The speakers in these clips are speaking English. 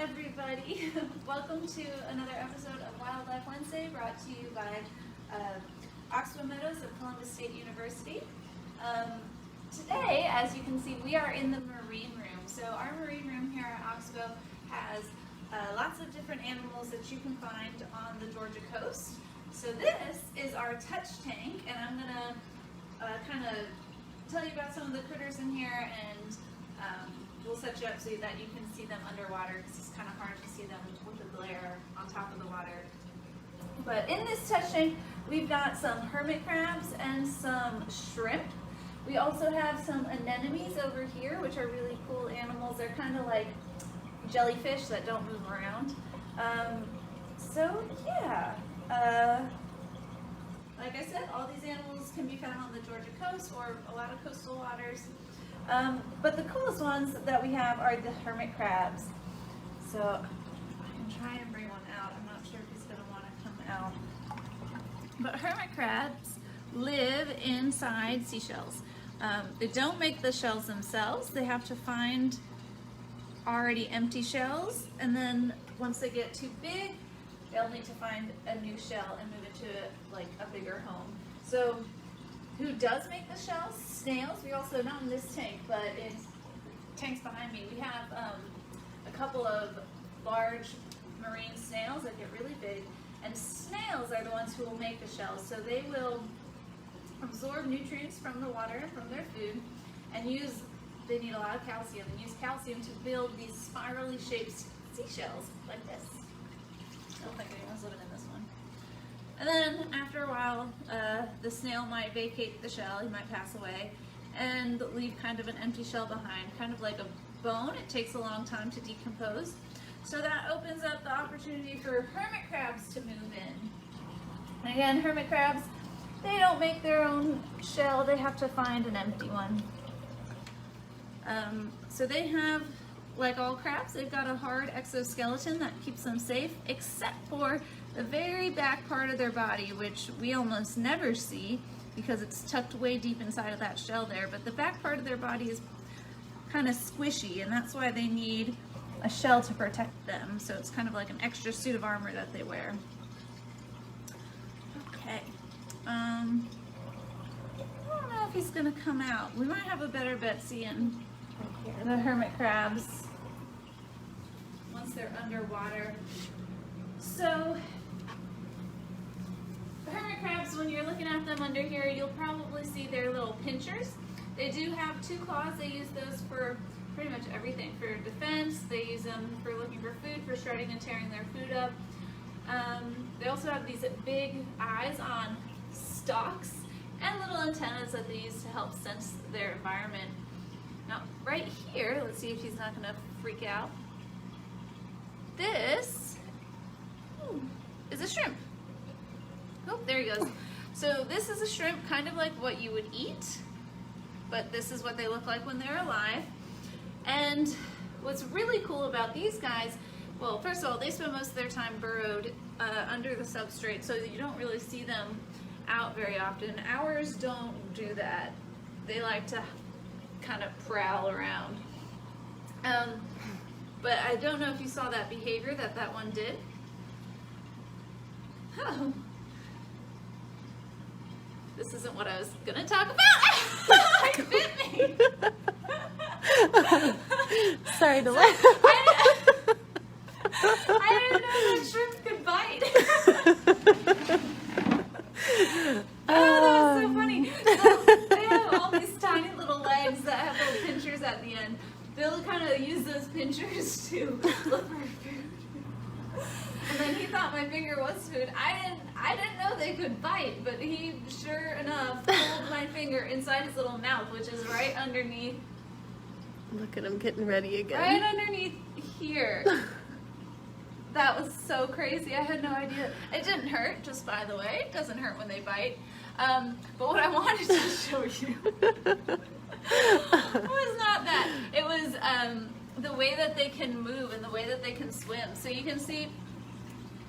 everybody. Welcome to another episode of Wildlife Wednesday, brought to you by Oxbow Meadows of Columbus State University. Today, as you can see, we are in the marine room. So our marine room here at Oxbow has lots of different animals that you can find on the Georgia coast. So this is our touch tank, and I'm gonna kind of tell you about some of the critters in here, and we'll set you up so that you can see them underwater, because it's kind of hard to see them with the glare on top of the water. But in this touch tank, we've got some hermit crabs and some shrimp. We also have some anemones over here, which are really cool animals. They're kind of like jellyfish that don't move around. So yeah, like I said, all these animals can be found on the Georgia coast or a lot of coastal waters. But the coolest ones that we have are the hermit crabs. So I can try and bring one out. I'm not sure if he's going to want to come out. But hermit crabs live inside seashells. They don't make the shells themselves. They have to find already empty shells, and then once they get too big, they'll need to find a new shell and move it to like a bigger home. So who does make the shells? Snails. We also, not in this tank, but in tanks behind me, we have a couple of large marine snails that get really big, and snails are the ones who will make the shells. So they will absorb nutrients from the water, from their food, and they need a lot of calcium, and use calcium to build these spirally shaped seashells like this. I don't think anyone's living in this one. And then after a while, the snail might vacate the shell, he might pass away, and leave kind of an empty shell behind, kind of like a bone. It takes a long time to decompose. So that opens up the opportunity for hermit crabs to move in. And again, hermit crabs, they don't make their own shell, they have to find an empty one. So they have, like all crabs, they've got a hard exoskeleton that keeps them safe, except for the very back part of their body, which we almost never see because it's tucked way deep inside of that shell there. But the back part of their body is kind of squishy, and that's why they need a shell to protect them. So it's kind of like an extra suit of armor that they wear. Okay. I don't know if he's gonna come out. We might have a better bet seeing the hermit crabs once they're underwater. So hermit crabs, when you're looking at them under here, you'll probably see their little pinchers. They do have two claws. They use those for pretty much everything. For defense, they use them for looking for food, for shredding and tearing their food up. They also have these big eyes on stalks and little antennas that they use to help sense their environment. Now, right here, let's see if he's not going to freak out. This is a shrimp. Oh, there he goes. So this is a shrimp, kind of like what you would eat, but this is what they look like when they're alive. And what's really cool about these guys, well, first of all, they spend most of their time burrowed under the substrate, so you don't really see them out very often. Ours don't do that. They like to kind of prowl around. But I don't know if you saw that behavior that one did. Oh. This isn't what I was gonna talk about. It bit me. Sorry to laugh. I didn't know that shrimp could bite. Oh, that was so funny. So they have all these tiny little legs that have little pinchers at the end. They'll kind of use those pinchers to look for food. And then he thought my finger was food. I didn't know they could bite, but he sure enough pulled my finger inside his little mouth, which is right underneath. Look at him getting ready again. Right underneath here. That was so crazy. I had no idea. It didn't hurt, just by the way. It doesn't hurt when they bite. But what I wanted to show you was not that. It was the way that they can move and the way that they can swim. So you can see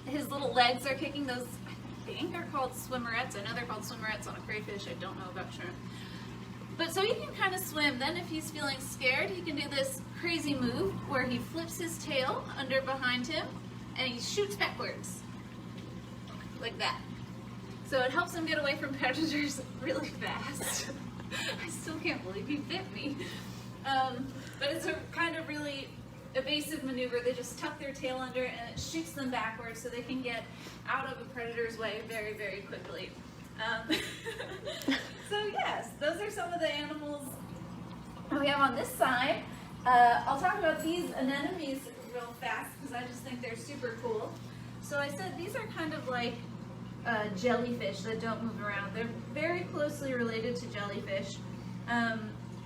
his little legs are kicking those, I think are called swimmerettes. I know they're called swimmerettes on a crayfish. I don't know about shrimp. But so he can kind of swim. Then if he's feeling scared, he can do this crazy move where he flips his tail under behind him and he shoots backwards. Like that. So it helps him get away from predators really fast. I still can't believe he bit me. But it's a kind of really evasive maneuver. They just tuck their tail under and it shoots them backwards so they can get out of a predator's way very, very quickly. So yes, those are some of the animals we have on this side. I'll talk about these anemones real fast because I just think they're super cool. So I said these are kind of like jellyfish that don't move around. They're very closely related to jellyfish.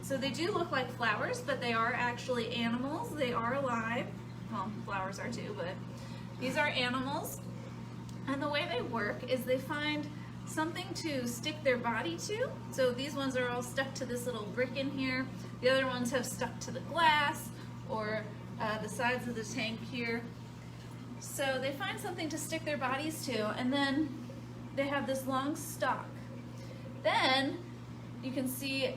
So they do look like flowers, but they are actually animals. They are alive. Well, flowers are too, but these are animals. And the way they work is they find something to stick their body to. So these ones are all stuck to this little brick in here. The other ones have stuck to the glass or the sides of the tank here. So they find something to stick their bodies to, and then they have this long stalk. Then you can see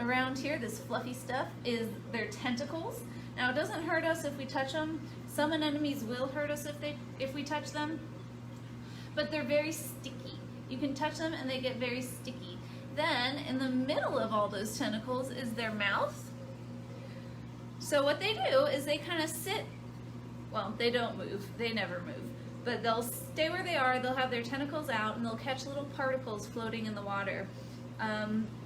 around here, this fluffy stuff is their tentacles. Now it doesn't hurt us if we touch them. Some anemones will hurt us if we touch them, but they're very sticky. You can touch them and they get very sticky. Then in the middle of all those tentacles is their mouth. So what they do is they kind of sit, well, they don't move, they never move, but they'll stay where they are, they'll have their tentacles out and they'll catch little particles floating in the water.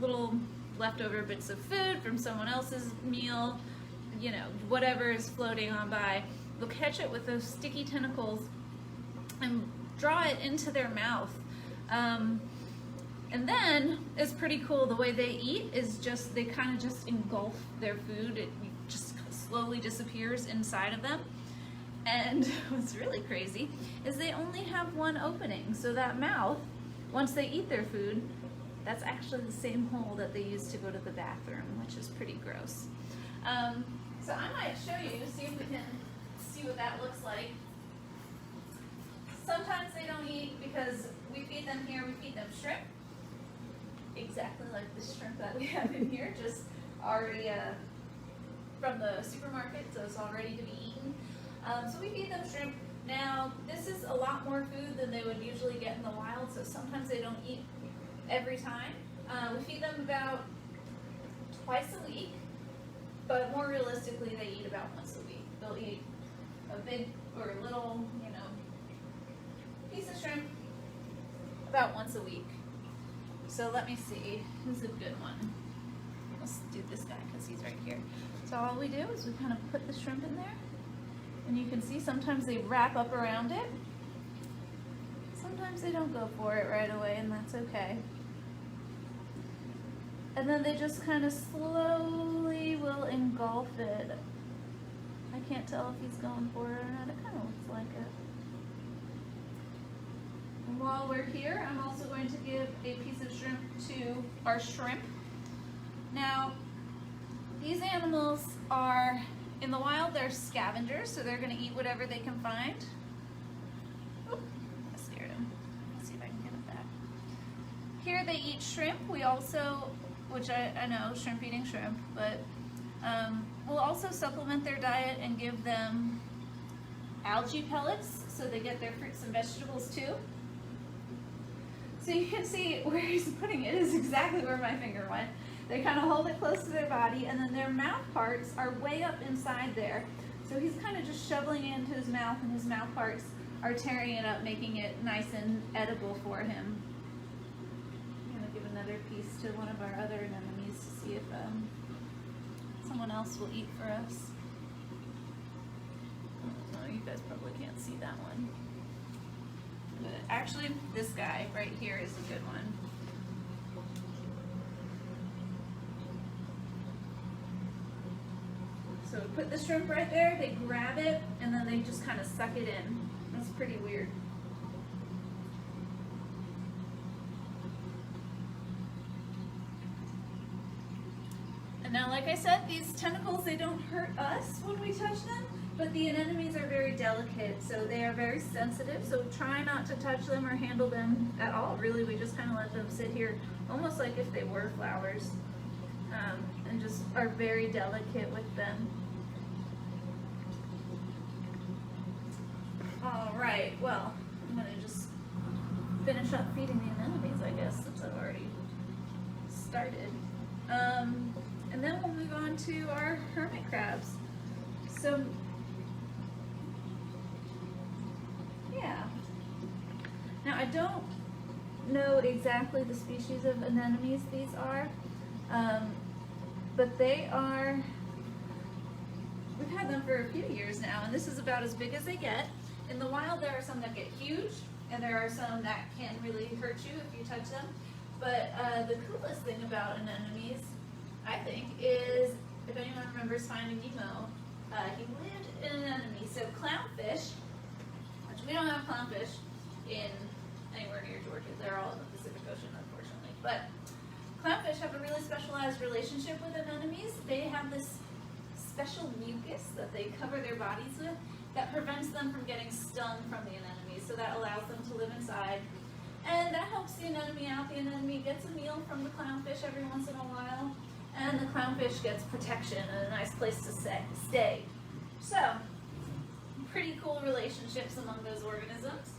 Little leftover bits of food from someone else's meal, you know, whatever is floating on by. They'll catch it with those sticky tentacles and draw it into their mouth. And then it's pretty cool. The way they eat is just, they kind of just engulf their food. It just slowly disappears inside of them. And what's really crazy is they only have one opening. So that mouth, once they eat their food, that's actually the same hole that they use to go to the bathroom, which is pretty gross. So I might show you to see if we can see what that looks like. Sometimes they don't eat because we feed them here, we feed them shrimp. Exactly like the shrimp that we have in here, just already from the supermarket, so it's all ready to be eaten. So we feed them shrimp. Now, this is a lot more food than they would usually get in the wild, so sometimes they don't eat every time. We feed them about twice a week, but more realistically, they eat about once a week. They'll eat a big or a little, you know, piece of shrimp about once a week. So let me see, who's a good one? Let's do this guy because he's right here. So all we do is we kind of put the shrimp in there, and you can see sometimes they wrap up around it. Sometimes they don't go for it right away, and that's okay. And then they just kind of slowly will engulf it. I can't tell if he's going for it or not. It kind of looks like it. And while we're here, I'm also going to give a piece of shrimp to our shrimp. Now, these animals are, in the wild, they're scavengers, so they're going to eat whatever they can find. Oop, I scared him. Let's see if I can get it back. Here they eat shrimp. We also, which I know, shrimp eating shrimp, but we'll also supplement their diet and give them algae pellets so they get their fruits and vegetables too. So you can see where he's putting it is exactly where my finger went. They kind of hold it close to their body, and then their mouth parts are way up inside there. So he's kind of just shoveling it into his mouth, and his mouth parts are tearing it up, making it nice and edible for him. I'm going to give another piece to one of our other anemones to see if someone else will eat for us. Oh, you guys probably can't see that one. But actually, this guy right here is a good one. So we put the shrimp right there, they grab it, and then they just kind of suck it in. That's pretty weird. And now, like I said, these tentacles, they don't hurt us when we touch them. But the anemones are very delicate, so they are very sensitive, so try not to touch them or handle them at all. Really, we just kind of let them sit here, almost like if they were flowers, and just are very delicate with them. All right, well, I'm gonna just finish up feeding the anemones, I guess, since I've already started. And then we'll move on to our hermit crabs. So, yeah. Now, I don't know exactly the species of anemones these are, but they are, we've had them for a few years now, and this is about as big as they get. In the wild, there are some that get huge, and there are some that can really hurt you if you touch them. But the coolest thing about anemones, I think, is, if anyone remembers Finding Nemo, he lived in an anemone. So clownfish, which we don't have clownfish in anywhere near Georgia. They're all in the Pacific Ocean, unfortunately. But clownfish have a really specialized relationship with anemones. They have this special mucus that they cover their bodies with that prevents them from getting stung from the anemones. So that allows them to live inside. And that helps the anemone out. The anemone gets a meal from the clownfish every once in a while. And the clownfish gets protection and a nice place to stay. So, pretty cool relationships among those organisms.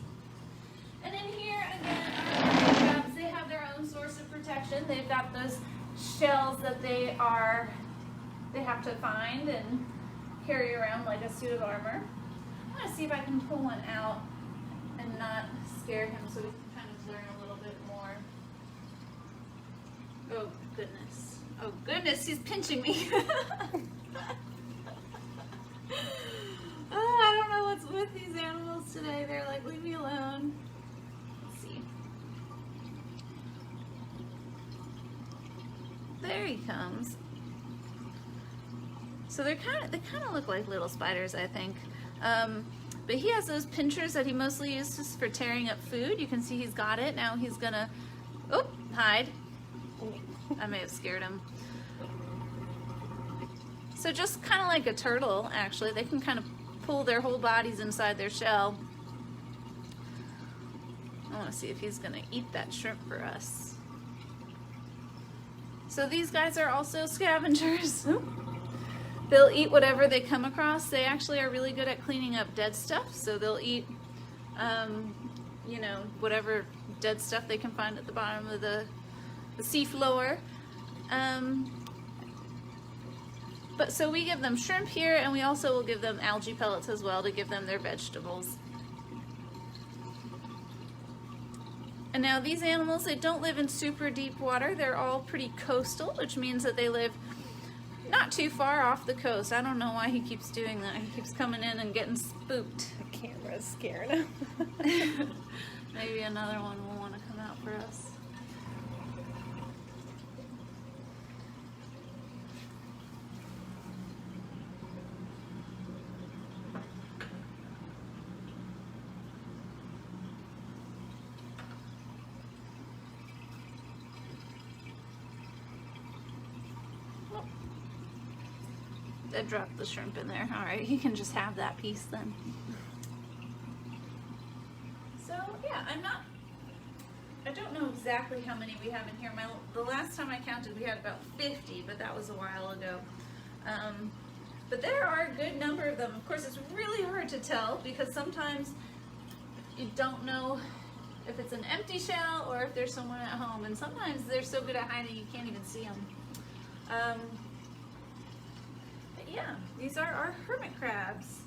And in here, again, our hermit crabs, they have their own source of protection. They've got those shells that they have to find and carry around like a suit of armor. I'm going to see if I can pull one out and not scare him so we can kind of learn a little bit more. Oh, goodness. Oh, goodness, he's pinching me. Oh, I don't know what's with these animals today. They're like, leave me alone. Let's see. There he comes. So they kind of look like little spiders, I think. But he has those pinchers that he mostly uses for tearing up food. You can see he's got it. Now he's gonna, oh, hide. I may have scared him. So just kind of like a turtle, actually. They can kind of pull their whole bodies inside their shell. I want to see if he's gonna eat that shrimp for us. So these guys are also scavengers. They'll eat whatever they come across. They actually are really good at cleaning up dead stuff. So they'll eat, you know, whatever dead stuff they can find at the bottom of the seafloor. But so we give them shrimp here, and we also will give them algae pellets as well to give them their vegetables. And now these animals, they don't live in super deep water. They're all pretty coastal, which means that they live not too far off the coast. I don't know why he keeps doing that. He keeps coming in and getting spooked. The camera's scaring him. Maybe another one will want to come out for us. I dropped the shrimp in there. All right, he can just have that piece then. So yeah, I don't know exactly how many we have in here. The last time I counted, we had about 50, but that was a while ago. But there are a good number of them. Of course, it's really hard to tell because sometimes you don't know if it's an empty shell or if there's someone at home, and sometimes they're so good at hiding you can't even see them. Yeah, these are our hermit crabs.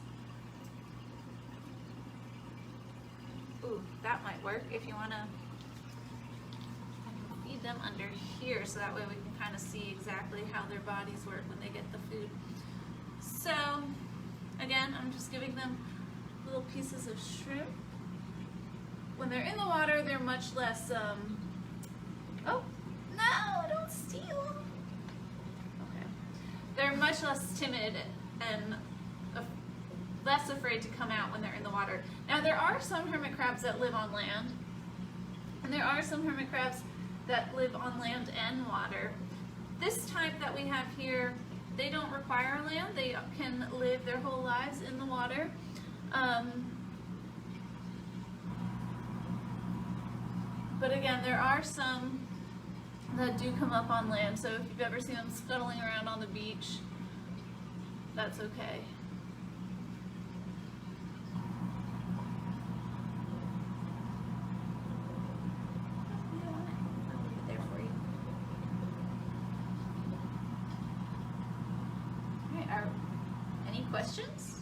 Ooh, that might work if you want to feed them under here so that way we can kind of see exactly how their bodies work when they get the food. So, again, I'm just giving them little pieces of shrimp. When they're in the water, they're much less, oh, no, don't steal. They're much less timid and less afraid to come out when they're in the water. Now there are some hermit crabs that live on land, and there are some hermit crabs that live on land and water. This type that we have here they don't require land. They can live their whole lives in the water. But again, there are some that do come up on land, so if you've ever seen them scuttling around on the beach, that's okay. I'll leave it there for you. Alright, any questions?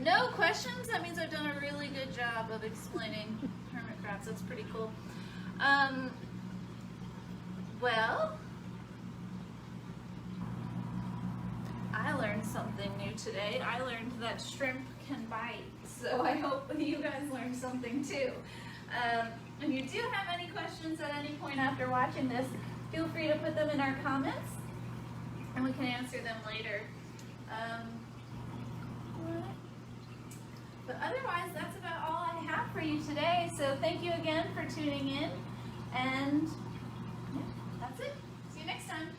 No questions? That means I've done a really good job of explaining hermit crabs. That's pretty cool. Well, I learned something new today. I learned that shrimp can bite, so I hope you guys learned something too. If you do have any questions at any point after watching this, feel free to put them in our comments and we can answer them later. But otherwise, that's about all I have for you today. So thank you again for tuning in, and yeah, that's it. See you next time.